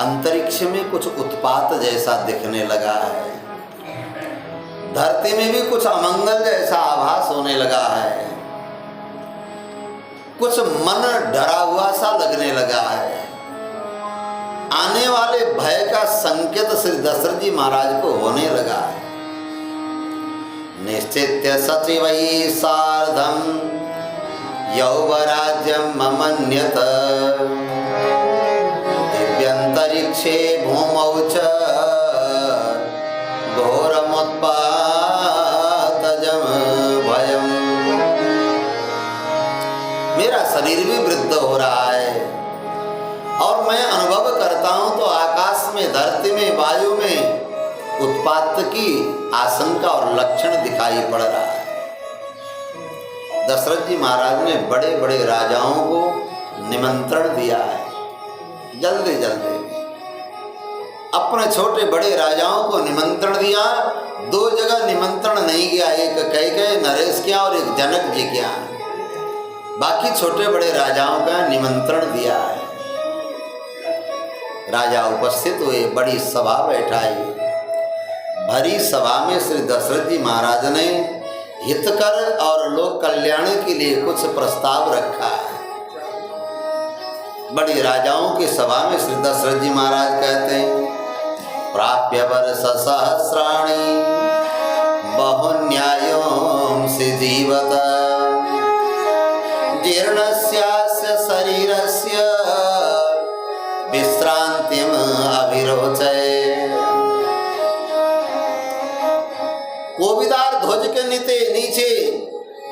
अंतरिक्ष में कुछ उत्पात जैसा दिखने लगा है, धरती में भी कुछ अमंगल जैसा आभास होने लगा है, कुछ मन डरा हुआ सा लगने लगा है। आने वाले भय का संकेत श्री दशरथ जी महाराज को होने लगा है। निश्चित्य सचिवैः सार्धं यौवराज्यं ममन्यत दिव्यंतरिक्षे भूमौ च घोरमुत्पातजं भयम्। मेरा शरीर भी वृद्ध हो रहा है और मैं अनुभव करता हूं तो आकाश में, धरती में, वायु में उत्पात की आशंका और लक्षण दिखाई पड़ रहा है। दशरथ जी महाराज ने बड़े बड़े राजाओं को निमंत्रण दिया है, जल्दी जल्दी अपने छोटे बड़े राजाओं को निमंत्रण दिया। 2 जगह निमंत्रण नहीं गया, एक कैकेयी नरेश के यहाँ और एक जनक जी के यहाँ, बाकी छोटे बड़े राजाओं का निमंत्रण दिया है। राजा उपस्थित हुए, बड़ी सभा बैठाई। भरी सभा में श्री दशरथ जी महाराज ने हितकर और लोक कल्याण के लिए कुछ प्रस्ताव रखा है। बड़ी राजाओं की सभा में श्री दशरथ जी महाराज कहते हैं, प्राप्य वर्ष सहस्राणि बहुन्यायोंसि जीवत जीर्णस्यास्य शरीरस्य विश्रांतिम अभिरोचय। कोविदार ध्वज के नीचे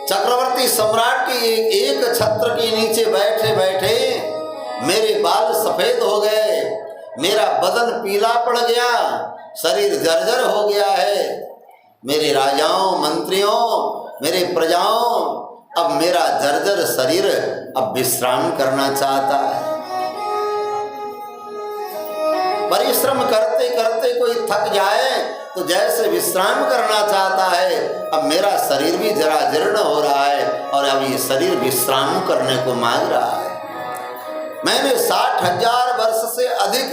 चक्रवर्ती सम्राट के एक छत्र के नीचे बैठे बैठे मेरे बाल सफेद हो गए, मेरा बदन पीला पड़ गया, शरीर जर्जर हो गया है। मेरे राजाओं, मंत्रियों, मेरे प्रजाओं, अब मेरा जर्जर शरीर अब विश्राम करना चाहता है। परिश्रम करते करते कोई थक जाए तो जैसे विश्राम करना चाहता है, अब मेरा शरीर भी जरा जीर्ण हो रहा है और अब ये शरीर विश्राम करने को मांग रहा है। मैंने 60,000 वर्ष से अधिक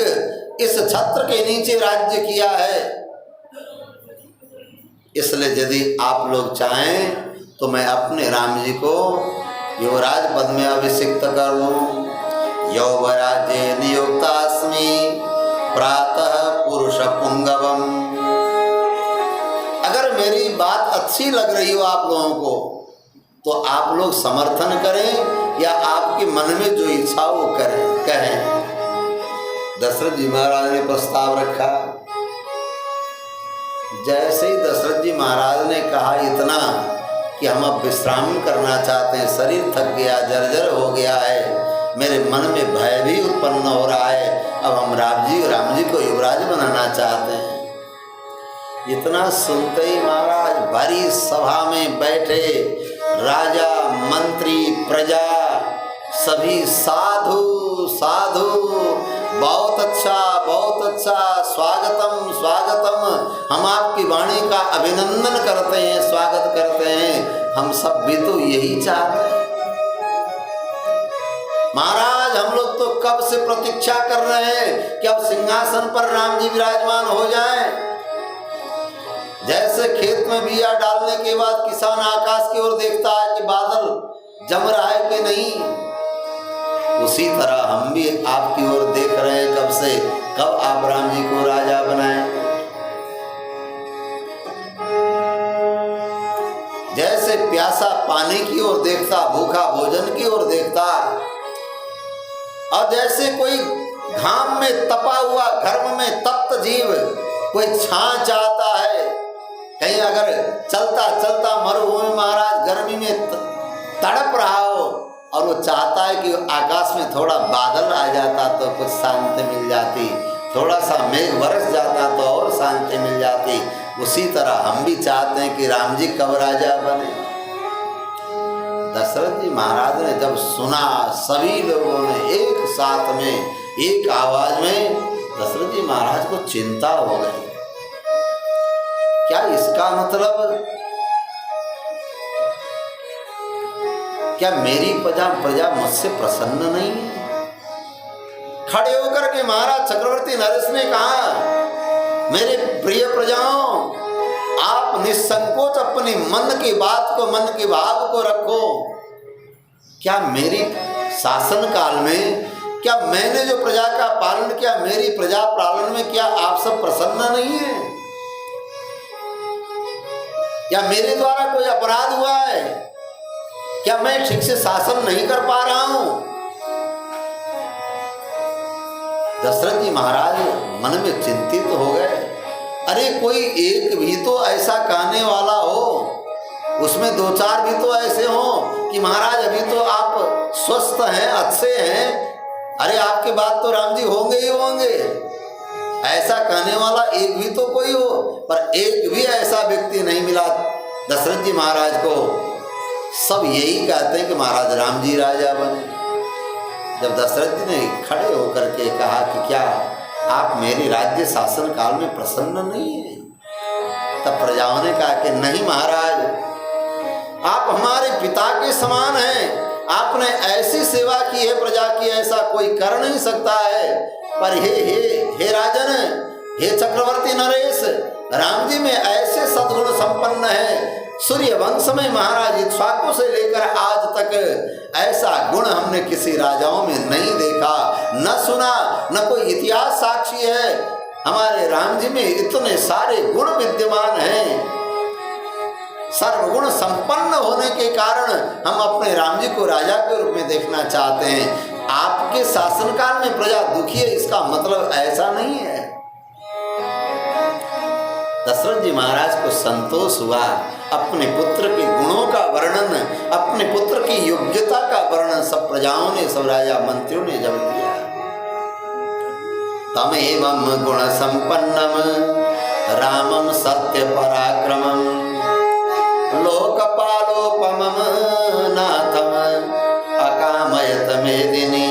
इस छत्र के नीचे राज्य किया है, इसलिए यदि आप लोग चाहें तो मैं अपने राम जी को युवराज पद में अभिषिक्त कर लूं। यौवराज्ये नियुक्तास्मि प्रातः पुरुष पुंगवम। अगर मेरी बात अच्छी लग रही हो आप लोगों को तो आप लोग समर्थन करें या आपके मन में जो इच्छा हो कहें। दशरथ जी महाराज ने प्रस्ताव रखा। जैसे ही दशरथ जी महाराज ने कहा इतना कि हम अब विश्राम करना चाहते हैं, शरीर थक गया, जर्जर हो गया है, मेरे मन में भय भी उत्पन्न हो रहा है, अब हम राम जी को युवराज बनाना चाहते हैं। इतना सुनते ही महाराज भरी सभा में बैठे राजा, मंत्री, प्रजा सभी साधु साधु, बहुत अच्छा, स्वागतम स्वागतम, हम आपकी वाणी का अभिनंदन करते हैं, स्वागत करते हैं। हम सब भी तो यही चाहते हैं महाराज। हम लोग तो कब से प्रतीक्षा कर रहे हैं कि अब सिंहासन पर राम जी विराजमान हो जाएं। जैसे खेत में बिया डालने के बाद किसान आकाश की ओर देखता है कि बादल जम रहा है कि नहीं, उसी तरह हम भी आपकी ओर देख रहे हैं कब से, कब आप राम जी को राजा बनाएं। जैसे प्यासा पानी की ओर देखता, भूखा भोजन की ओर देखता, और जैसे कोई घाम में तपा हुआ, घर्म में तप्त जीव कोई छां चाहता है, कहीं अगर चलता चलता मरुभूमि महाराज गर्मी में तड़प रहा हो और वो चाहता है कि आकाश में थोड़ा बादल आ जाता तो कुछ शांति मिल जाती, थोड़ा सा मेघ बरस जाता तो और शांति मिल जाती, उसी तरह हम भी चाहते हैं कि राम जी कब राजा बने। दशरथ जी महाराज ने जब सुना, सभी लोगों ने एक साथ में एक आवाज में, दशरथ जी महाराज को चिंता हो गई। क्या इसका मतलब, क्या मेरी प्रजा मुझसे प्रसन्न नहीं है? खड़े होकर के महाराज चक्रवर्ती नरेश ने कहा, मेरे प्रिय प्रजाओं, आप निसंकोच अपनी मन की बात को, मन के भाव को रखो। क्या मेरी शासन काल में, क्या मैंने जो प्रजा का पालन किया, मेरी प्रजा पालन में क्या आप सब प्रसन्न नहीं है? या मेरे द्वारा कोई अपराध हुआ है? क्या मैं ठीक से शासन नहीं कर पा रहा हूं? दशरथ जी महाराज मन में चिंतित हो गए। अरे कोई एक भी तो ऐसा कहने वाला हो, उसमें दो चार भी तो ऐसे हो कि महाराज अभी तो आप स्वस्थ हैं, अच्छे हैं, अरे आपके बात तो राम जी होंगे ही होंगे, ऐसा कहने वाला एक भी तो कोई हो। पर एक भी ऐसा व्यक्ति नहीं मिला दशरथ जी महाराज को। सब यही कहते हैं कि महाराज राम जी राजा बने। जब दशरथ जी ने खड़े होकर के कहा कि क्या आप मेरे राज्य शासन काल में प्रसन्न नहीं है, तब प्रजाओं ने कहा कि नहीं महाराज, आप हमारे पिता के समान हैं, आपने ऐसी सेवा की है प्रजा की, ऐसा कोई कर नहीं सकता है। पर हे राजन, हे चक्रवर्ती नरेश, राम जी में ऐसे सद्गुण संपन्न है, सूर्य वंश में महाराज इक्ष्वाकु से लेकर आज तक ऐसा गुण हमने किसी राजाओं में नहीं देखा, न सुना, न कोई इतिहास साक्षी है। हमारे राम जी में इतने सारे गुण विद्यमान हैं। सर्वगुण संपन्न होने के कारण हम अपने राम जी को राजा के रूप में देखना चाहते हैं। आपके शासनकाल में प्रजा दुखी है, इसका मतलब ऐसा नहीं है। दशरथ जी महाराज को संतोष हुआ। अपने पुत्र के गुणों का वर्णन, अपने पुत्र की योग्यता का वर्णन सब प्रजाओं ने, सब राजा मंत्रियों ने जब किया। तमेवं गुण संपन्नम रामम सत्य पराक्रमम लोकपालोपमम नाथम अकामयत मेदिनी।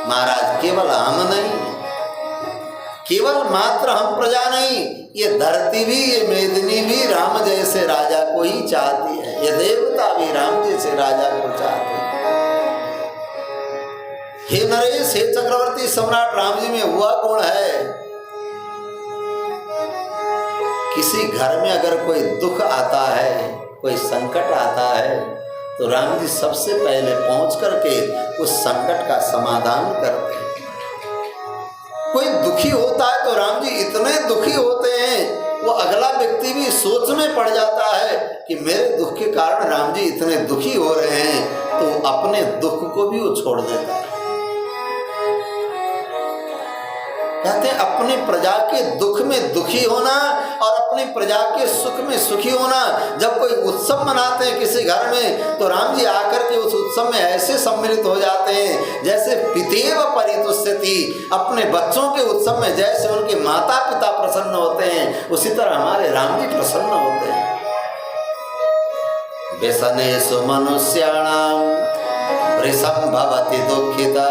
महाराज केवल हम नहीं, केवल मात्र हम प्रजा नहीं, ये धरती भी, ये मेदिनी भी राम जैसे राजा को ही चाहती है। ये देवता भी राम जैसे राजा को चाहते हैं। हे नरेश, हे चक्रवर्ती सम्राट, राम जी में हुआ गुण है। किसी घर में अगर कोई दुख आता है, कोई संकट आता है, तो राम जी सबसे पहले पहुंच करके उस संकट का समाधान करते हैं। कोई दुखी होता है तो राम जी इतने दुखी होते हैं, वो अगला व्यक्ति भी सोच में पड़ जाता है कि मेरे दुख के कारण राम जी इतने दुखी हो रहे हैं, तो अपने दुख को भी वो छोड़ देता है। कहते हैं अपनी प्रजा के दुख में दुखी होना और अपनी प्रजा के सुख में सुखी होना। जब कोई उत्सव मनाते हैं किसी घर में, तो राम जी आकर के उस उत्सव में ऐसे सम्मिलित हो जाते हैं जैसे पितेव परितुष्यति। अपने बच्चों के उत्सव में जैसे उनके माता पिता प्रसन्न होते हैं, उसी तरह हमारे राम जी प्रसन्न होते हैं। व्यसनेषु मनुष्याणां वृषं भवति दुःखिता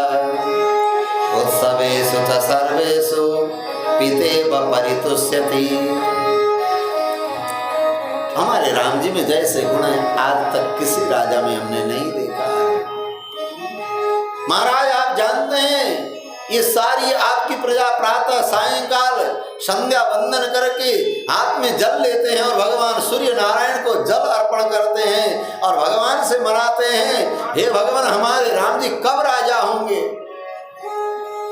उत्सवेषु च सर्वेषु पितेव परितुष्यति। हमारे राम जी में जैसे गुण है आज तक किसी राजा में हमने नहीं देखा। महाराज आप जानते हैं, ये सारी आपकी प्रजा प्रातः सायंकाल संध्या वंदन करके हाथ में जल लेते हैं और भगवान सूर्य नारायण को जल अर्पण करते हैं और भगवान से मनाते हैं, हे भगवान हमारे राम जी कब राजा होंगे,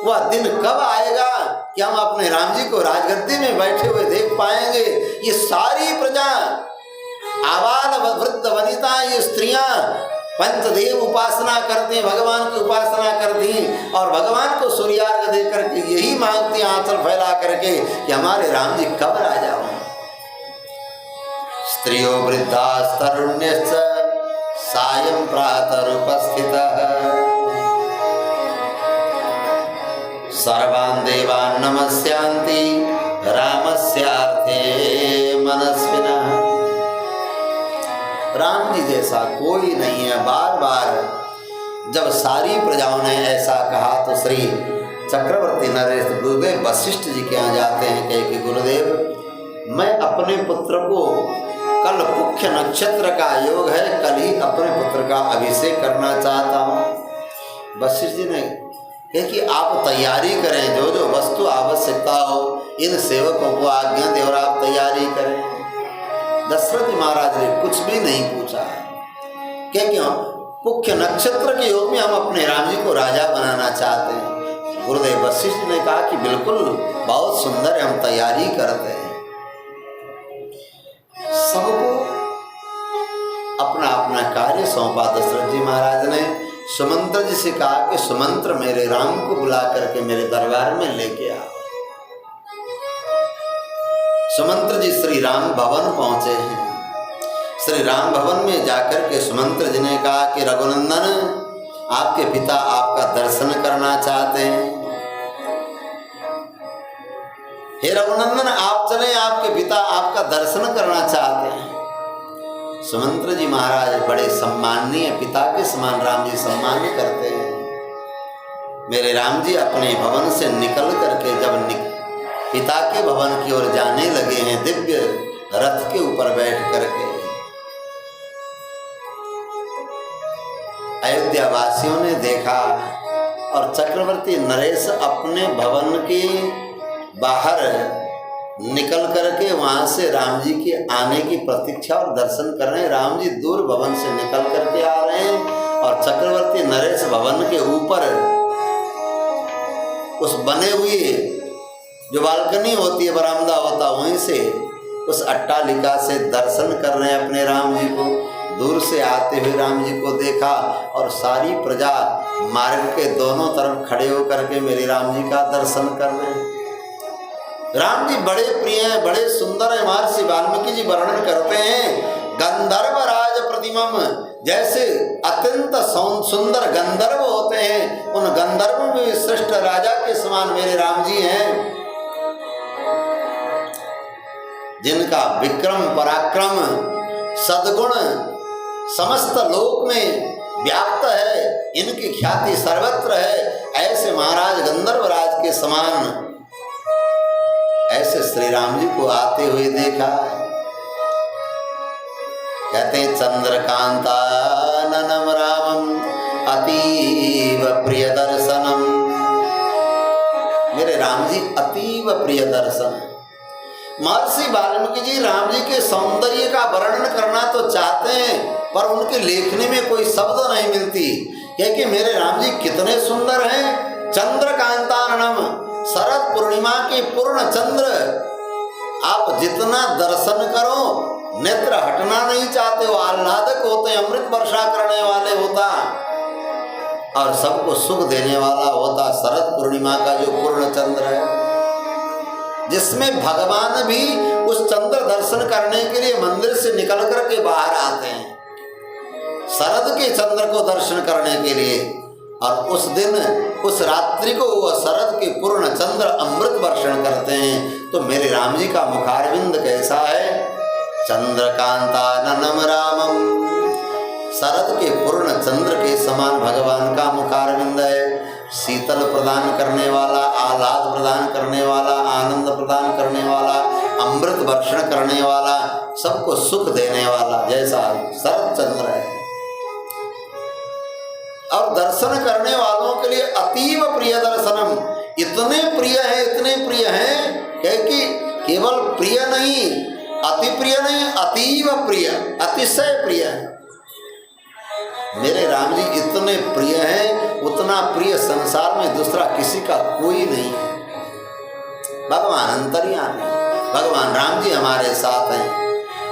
वह दिन कब आएगा कि हम अपने राम जी को राजगद्दी में बैठे हुए देख पाएंगे। ये सारी प्रजा, आबाल वृद्ध वनिता, ये स्त्रियां पंचदेव उपासना करती, भगवान की उपासना करती और भगवान को सूर्यार्घ्य दे करके यही मांगती आंचल फैला करके कि हमारे राम जी कब राजा हों। स्त्रियो वृद्धा तरुण्यश्च सायं प्रातरुपस्थितः सर्वान् देवान् नमस्यांति रामस्यार्थे मनस्विनः। राम जी जैसा कोई नहीं है। बार बार जब सारी प्रजाओं ने ऐसा कहा तो श्री चक्रवर्ती नरेश गुरुदेव वशिष्ठ जी के यहाँ जाते हैं, कहे कि गुरुदेव मैं अपने पुत्र को, कल मुख्य नक्षत्र का योग है, कल ही अपने पुत्र का अभिषेक करना चाहता हूँ। वशिष्ठ जी ने कि आप तैयारी करें, जो जो वस्तु आवश्यकता हो इन सेवकों को आज्ञा दे और आप तैयारी करें। दशरथ जी महाराज ने कुछ भी नहीं पूछा है, क्यों? मुख्य नक्षत्र के योग में हम अपने राम जी को राजा बनाना चाहते हैं। गुरुदेव वशिष्ठ ने कहा कि बिल्कुल बहुत सुंदर है, हम तैयारी करते हैं। सबको अपना अपना कार्य सौंपा। दशरथ जी महाराज ने सुमंत्र जी से कहा कि सुमंत्र मेरे राम को बुला करके मेरे दरबार में लेके आओ। सुमंत्र जी श्री राम भवन पहुंचे हैं। श्री राम भवन में जाकर के सुमंत्र जी ने कहा कि रघुनंदन, आपके पिता आपका दर्शन करना चाहते हैं। हे रघुनंदन, आप चले, आपके पिता आपका दर्शन करना चाहते हैं। सुमंत्र जी महाराज बड़े सम्माननीय, पिता के समान राम जी सम्मान करते हैं। मेरे राम जी अपने भवन से निकल करके जब पिता के भवन की ओर जाने लगे हैं, दिव्य रथ के ऊपर बैठ करके, अयोध्या वासियों ने देखा और चक्रवर्ती नरेश अपने भवन के बाहर निकल करके वहां से राम जी के आने की प्रतीक्षा और दर्शन कर रहे हैं। राम जी दूर भवन से निकल करके आ रहे हैं और चक्रवर्ती नरेश भवन के ऊपर उस बने हुए जो बालकनी होती है, बरामदा होता, वहीं से उस अट्टालिका से दर्शन कर रहे हैं अपने राम जी को। दूर से आते हुए राम जी को देखा और सारी प्रजा मार्ग के दोनों तरफ खड़े होकर के मेरे राम जी का दर्शन कर रहे हैं। राम जी बड़े प्रिय हैं, बड़े सुंदर हैं। महर्षि वाल्मीकि जी वर्णन करते हैं, गंधर्व राज प्रतिमम, जैसे अत्यंत सुंदर गंधर्व होते हैं, उन गंधर्व में श्रेष्ठ राजा के समान मेरे राम जी हैं, जिनका विक्रम पराक्रम सद्गुण समस्त लोक में व्याप्त है, इनकी ख्याति सर्वत्र है। ऐसे महाराज गंधर्व राज के समान ऐसे श्री राम जी को आते हुए देखा। कहते हैं चंद्रकांता ननम रामम अतीव प्रिय दर्शनम। मेरे राम जी अतीव प्रिय दर्शन। महर्षि वाल्मीकि जी राम जी के सौंदर्य का वर्णन करना तो चाहते हैं, पर उनके लेखनी में कोई शब्द नहीं मिलती, क्योंकि मेरे राम जी कितने सुंदर हैं। चंद्रकांताननम, शरद पूर्णिमा के पूर्ण चंद्र, आप जितना दर्शन करो नेत्र हटना नहीं चाहते हो। आह्लादक होते हैं, अमृत वर्षा करने वाले होता और सबको सुख देने वाला होता शरद पूर्णिमा का जो पूर्ण चंद्र है, जिसमें भगवान भी उस चंद्र दर्शन करने के लिए मंदिर से निकल करके बाहर आते हैं शरद के चंद्र को दर्शन करने के लिए। और उस दिन उस रात्रि को वह शरद के पूर्ण चंद्र अमृत वर्षण करते हैं। तो मेरे राम जी का मुखारविंद कैसा है? चंद्रकांताननम रामम, शरद के पूर्ण चंद्र के समान भगवान का मुखारविंद है। शीतल प्रदान करने वाला, आह्लाद प्रदान करने वाला, आनंद प्रदान करने वाला, अमृत वर्षण करने वाला, सबको सुख देने वाला जैसा शरद चंद्र है। और दर्शन करने वालों के लिए अतीव प्रिय दर्शनम, इतने प्रिय है, इतने प्रिय हैं कि केवल प्रिय नहीं, अति प्रिय नहीं, अतीव प्रिय, अतिशय प्रिय है। मेरे राम जी इतने प्रिय हैं, उतना प्रिय संसार में दूसरा किसी का कोई नहीं है। भगवान अंतर्यामी, भगवान राम जी हमारे साथ हैं।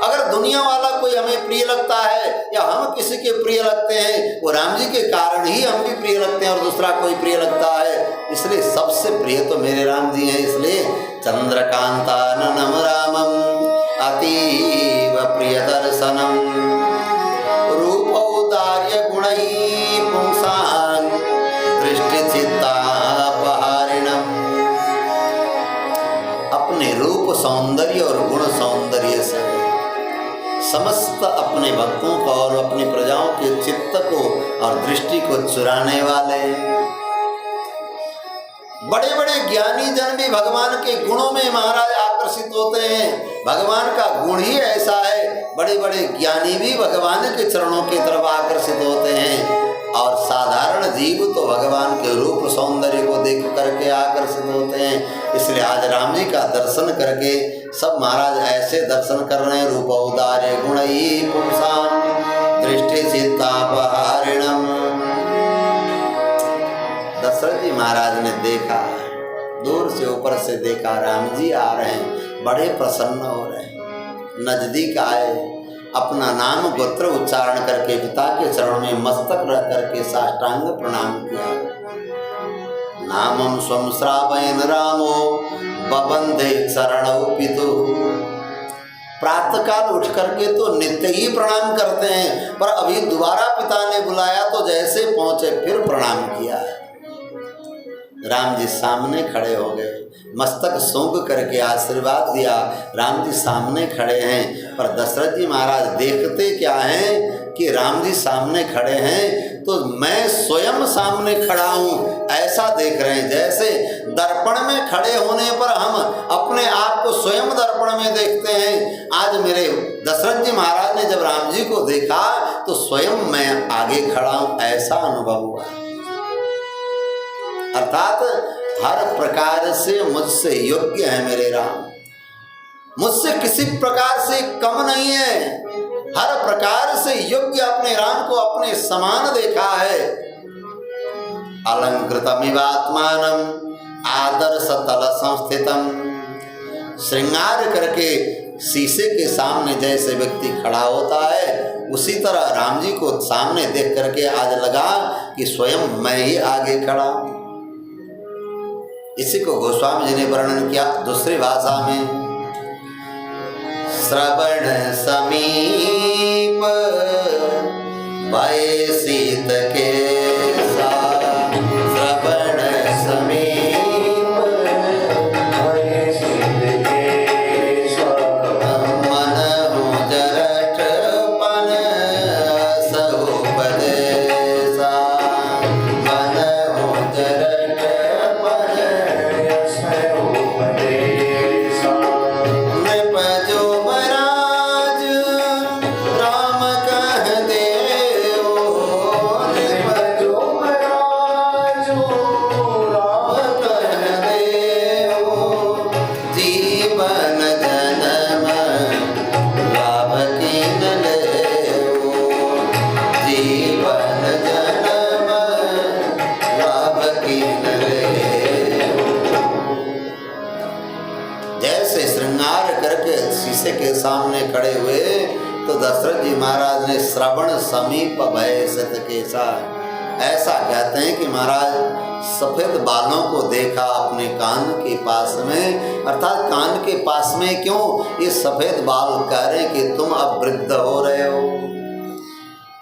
अगर दुनिया वाला कोई हमें प्रिय लगता है या हम किसी के प्रिय लगते हैं, वो राम जी के कारण ही हम भी प्रिय लगते हैं और दूसरा कोई प्रिय लगता है। इसलिए सबसे प्रिय तो मेरे राम जी हैं। इसलिए चंद्रकांताननम रामम अतीव प्रिय दर्शनम, रूपौदार्य गुणैः पुंसां दृष्टि चित्तापहारिणम। अपने रूप सौंदर्य और गुण सौंदर्य से समस्त अपने भक्तों को और अपनी प्रजाओं के चित्त को और दृष्टि को चुराने वाले। बड़े बड़े ज्ञानी जन भी भगवान के गुणों में महाराज आकर्षित होते हैं। भगवान का गुण ही ऐसा है, बड़े बड़े ज्ञानी भी भगवान के चरणों की तरफ आकर्षित होते हैं। और साधारण जीव तो भगवान के रूप सौंदर्य को देख करके आकर्षित होते हैं। इसलिए आज राम जी का दर्शन करके सब महाराज ऐसे दर्शन कर रहे हैं। रूप उदार्य गुणई पुंसाम दृष्टि चित्तापहारिणम। दशरथ जी महाराज ने देखा, दूर से ऊपर से देखा राम जी आ रहे हैं, बड़े प्रसन्न हो रहे हैं। नजदीक आए, अपना नाम गोत्र उच्चारण करके पिता के चरणों में मस्तक रख करके साष्टांग प्रणाम किया। नामम स्वम श्रावयन रामो बबंधे चरणौ पितुः। प्रातःकाल उठ करके तो नित्य ही प्रणाम करते हैं, पर अभी दोबारा पिता ने बुलाया तो जैसे पहुंचे फिर प्रणाम किया। राम जी सामने खड़े हो गए, मस्तक सूंघ करके आशीर्वाद दिया। राम जी सामने खड़े हैं, पर दशरथ जी महाराज देखते क्या हैं कि राम जी सामने खड़े हैं तो मैं स्वयं सामने खड़ा हूँ ऐसा देख रहे हैं। जैसे दर्पण में खड़े होने पर हम अपने आप को स्वयं दर्पण में देखते हैं, आज मेरे दशरथ जी महाराज ने जब राम जी को देखा तो स्वयं मैं आगे खड़ा हूँ, ऐसा अनुभव हुआ। अर्थात हर प्रकार से मुझसे योग्य है मेरे राम, मुझसे किसी प्रकार से कम नहीं है, हर प्रकार से योग्य अपने राम को अपने समान देखा है। अलंकृतमिवात्मानम आदर्श तल संस्थितम। श्रृंगार करके शीशे के सामने जैसे व्यक्ति खड़ा होता है, उसी तरह राम जी को सामने देख करके आज लगा कि स्वयं मैं ही आगे खड़ा हूं। इसी को गोस्वामी जी ने वर्णन किया दूसरी भाषा में। श्रवण समीप भय शीत के श्रवण समीप भय शीत के मन हो जरठ पन सहुपदेशा मन हो जरठ पन सहुपदेशा। नृप जो महाराज राम कह देओ, नृप जो महाराज राम कह देओ। जीवन जन्म लाभ कीन लेओ, जीवन जन्म लाभ कीन लेओ। जैसे श्रृंगार करके शीशे के सामने खड़े हुए तो दशरथ जी महाराज ने श्रवण समीप भय शीत केसा। ऐसा कहते हैं कि महाराज सफेद बालों को देखा अपने कान के पास में, अर्थात कान के पास में क्यों ये सफेद बाल कह रहे कि तुम अब वृद्ध हो रहे हो,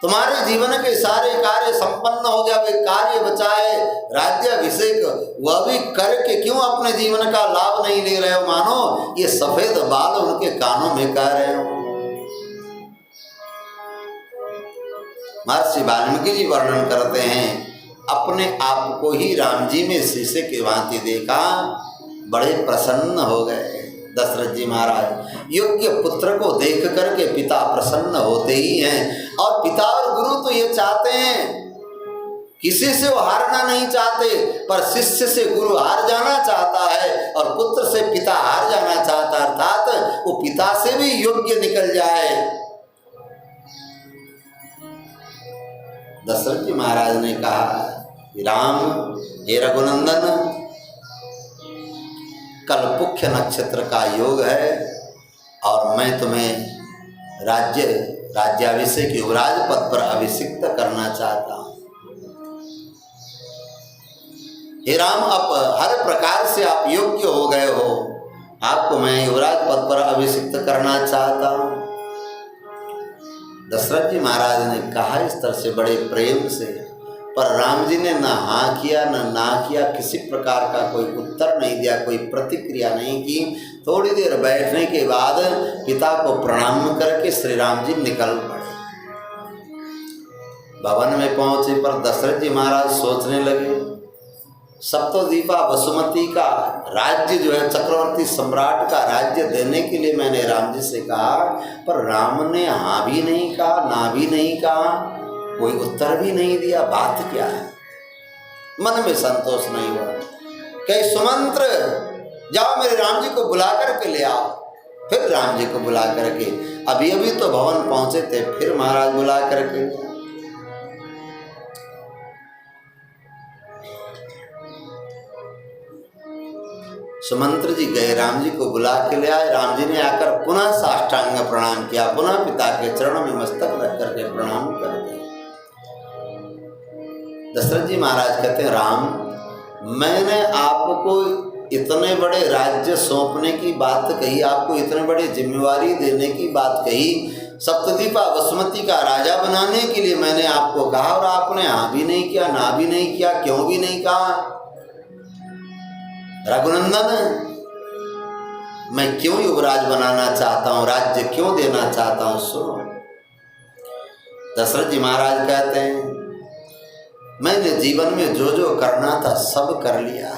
तुम्हारे जीवन के सारे कार्य संपन्न हो गया, वे कार्य बचाए राज्याभिषेक वह भी करके क्यों अपने जीवन का लाभ नहीं ले रहे हो, मानो ये सफेद बाल उनके कानों में कह रहे हो। महर्षि वाल्मीकि जी वर्णन करते हैं, अपने आप को ही राम जी में शीशे के भांति देखा, बड़े प्रसन्न हो गए दशरथ जी महाराज। योग्य पुत्र को देख करके पिता प्रसन्न होते ही हैं, और पिता और गुरु तो ये चाहते हैं, किसी से वो हारना नहीं चाहते, पर शिष्य से गुरु हार जाना चाहता है और पुत्र से पिता हार जाना चाहता, अर्थात वो पिता से भी योग्य निकल जाए। दशरथ जी महाराज ने कहा, राम हे रघुनंदन, कल पुख्य नक्षत्र का योग है और मैं तुम्हें राज्याभिषेक युवराज पद पर अभिषिक्त करना चाहता हूं। हे राम, अब हर प्रकार से आप योग्य हो गए हो, आपको मैं युवराज पद पर अभिषिक्त करना चाहता हूं। दशरथ जी महाराज ने कहा इस तरह से बड़े प्रेम से, पर राम जी ने ना हाँ किया ना किया, किसी प्रकार का कोई उत्तर नहीं दिया, कोई प्रतिक्रिया नहीं की। थोड़ी देर बैठने के बाद पिता को प्रणाम करके श्री राम जी निकल पड़े। भवन में पहुंचे पर दशरथ जी महाराज सोचने लगे, सप्तद्वीपा वसुमती का राज्य जो है, चक्रवर्ती सम्राट का राज्य देने के लिए मैंने राम जी से कहा, पर राम ने हाँ भी नहीं कहा ना भी नहीं कहा। कोई उत्तर भी नहीं दिया, बात क्या है? मन में संतोष नहीं हुआ। कहे सुमंत्र जाओ मेरे राम जी को बुला करके ले आओ। फिर राम जी को बुला करके, अभी अभी तो भवन पहुंचे थे, फिर महाराज बुला करके। सुमंत्र जी गए, राम जी को बुला के ले आए। राम जी ने आकर पुनः साष्टांग प्रणाम किया, पुनः पिता के चरणों में मस्तक रख करके प्रणाम कर दिया। दशरथ जी महाराज कहते हैं, राम, मैंने आपको इतने बड़े राज्य सौंपने की बात कही, आपको इतने बड़े जिम्मेवारी देने की बात कही, सप्तद्वीपा वसुमती का राजा बनाने के लिए मैंने आपको कहा, और आपने हाँ भी नहीं किया, ना भी नहीं किया, क्यों भी नहीं कहा? रघुनंदन, मैं क्यों युवराज बनाना चाहता हूं, राज्य क्यों देना चाहता हूं, सुनो। दशरथ जी महाराज कहते हैं, मैंने जीवन में जो जो करना था सब कर लिया।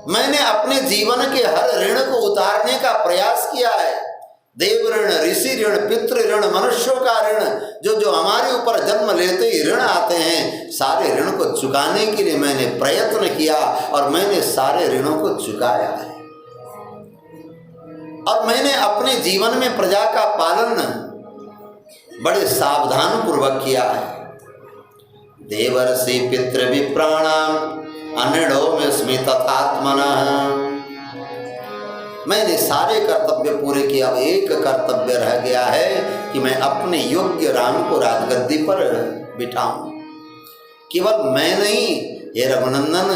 मैंने अपने जीवन के हर ऋण को उतारने का प्रयास किया है। देव ऋण, ऋषि ऋण, पितृ ऋण, मनुष्यों का ऋण, जो जो हमारे ऊपर जन्म लेते ही ऋण आते हैं, सारे ऋण को चुकाने के लिए मैंने प्रयत्न किया और मैंने सारे ऋणों को चुकाया है। और मैंने अपने जीवन में प्रजा का पालन बड़े सावधान पूर्वक किया है। देवर्षि पितृ विप्राणाम अनिड़ो में स्मित तथात्मनः। मैंने सारे कर्तव्य पूरे किए, अब एक कर्तव्य रह गया है कि मैं अपने योग्य राम को राजगद्दी पर बिठाऊं। केवल मैं नहीं, ये रघुनंदन,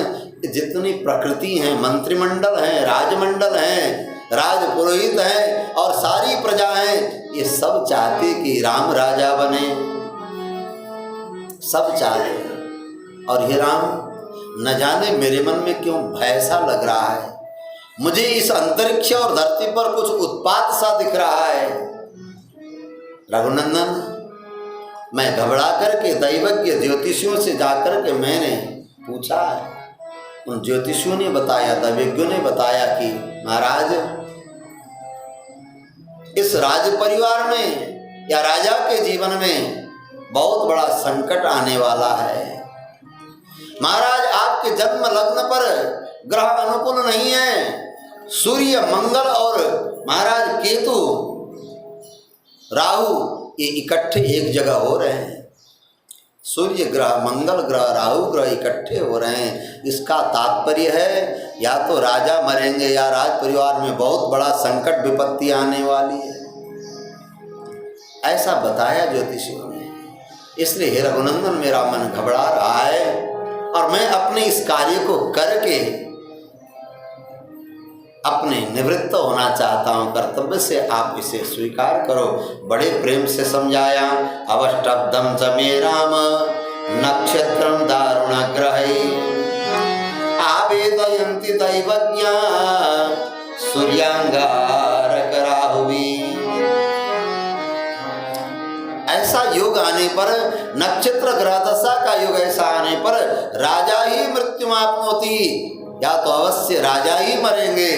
जितनी प्रकृति है, मंत्रिमंडल है, राजमंडल है, राजपुरोहित है और सारी प्रजा है, ये सब चाहते कि राम राजा बने, सब चाहते। और हे राम, न जाने मेरे मन में क्यों भय सा लग रहा है, मुझे इस अंतरिक्ष और धरती पर कुछ उत्पात सा दिख रहा है। रघुनंदन, मैं घबरा करके दैवज्ञ ज्योतिषियों से जाकर के मैंने पूछा है। उन ज्योतिषियों ने बताया, दैवज्ञों ने बताया कि महाराज, इस राज परिवार में या राजा के जीवन में बहुत बड़ा संकट आने वाला है। महाराज, आपके जन्म लग्न पर ग्रह अनुकूल नहीं है। सूर्य, मंगल और महाराज केतु, राहु, ये इकट्ठे एक जगह हो रहे हैं। सूर्य ग्रह, मंगल ग्रह, राहु ग्रह इकट्ठे हो रहे हैं। इसका तात्पर्य है या तो राजा मरेंगे या राज परिवार में बहुत बड़ा संकट विपत्ति आने वाली है, ऐसा बताया ज्योतिषियों ने। इसलिए हे रघुनंदन, मेरा मन घबरा रहा है और मैं अपने इस कार्य को करके अपने निवृत्त होना चाहता हूं कर्तव्य से, आप इसे स्वीकार करो। बड़े प्रेम से समझाया। अवष्टब्धम च मे राम नक्षत्रम दारुण ग्रहै आवेदयन्ति दैवज्ञा सूर्यांगारक राहुवी। ऐसा योग आने पर, नक्षत्र ग्रह दशा का योग ऐसा आने पर राजा ही मृत्युमाप्नोति, या तो अवश्य राजा ही मरेंगे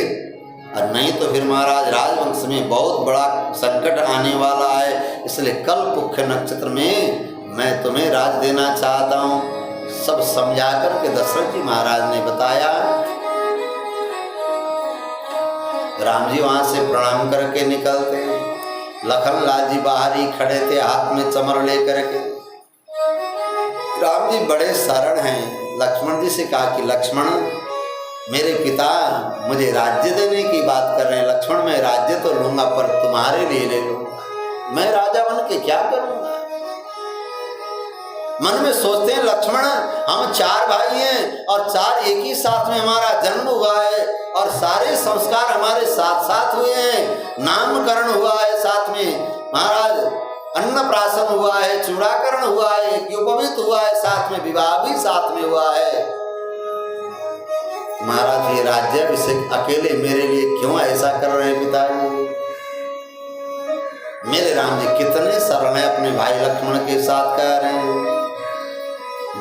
और नहीं तो फिर महाराज राजवंश में बहुत बड़ा संकट आने वाला है। इसलिए कल पुख्य नक्षत्र में मैं तुम्हें राज देना चाहता हूं। सब समझा करके दशरथ जी महाराज ने बताया। राम जी वहां से प्रणाम करके निकलते, लखन लाल जी बाहर ही खड़े थे, हाथ में चमर लेकर के। राम जी बड़े सरल हैं। लक्ष्मण जी से कहा कि लक्ष्मण, मेरे पिता मुझे राज्य देने की बात कर रहे हैं। लक्ष्मण, मैं राज्य तो लूंगा पर तुम्हारे लिए ले लूंगा, मैं राजा बन के क्या करूंगा? मन में सोचते हैं लक्ष्मण, हम 4 भाई हैं और 4 एक ही साथ में हमारा जन्म हुआ है और सारे संस्कार हमारे साथ साथ हुए हैं। नामकरण हुआ है साथ में, महाराज अन्नप्राशन हुआ है, चूड़ाकरण हुआ है, यज्ञोपवीत हुआ है, साथ में विवाह भी साथ में हुआ है। महाराज, ये राज्याभिषेक अकेले मेरे लिए क्यों ऐसा कर रहे हैं पिताजी? मेरे राम जी कितने सरल हैं, अपने भाई लक्ष्मण के साथ कह रहे हैं।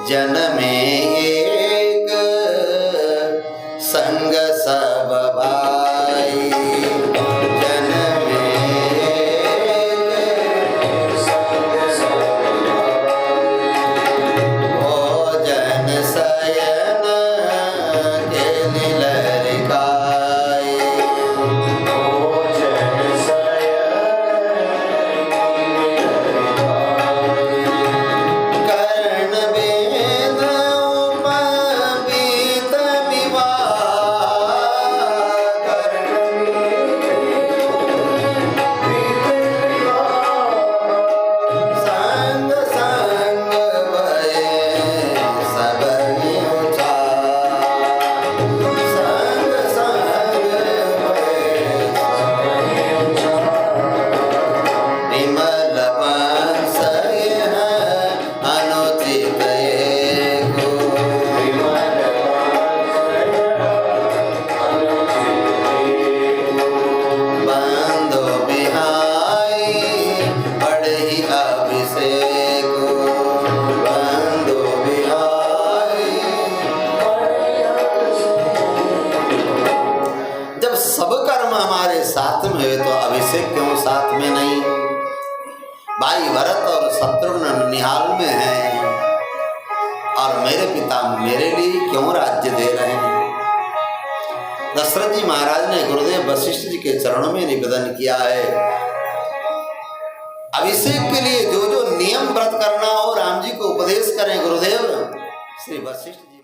जन में एक संग सब भाई, जन में एक संग सब भाई। अभिषेक क्यों साथ में नहीं? भाई भरत और शत्रुघ्न निहाल में हैं और मेरे पिता मेरे लिए क्यों राज्य दे रहे हैं? दशरथ जी महाराज ने गुरुदेव वशिष्ठ जी के चरणों में निवेदन किया है, अभिषेक के लिए जो जो नियम व्रत करना हो राम जी को उपदेश करें गुरुदेव। श्री वशिष्ठ जी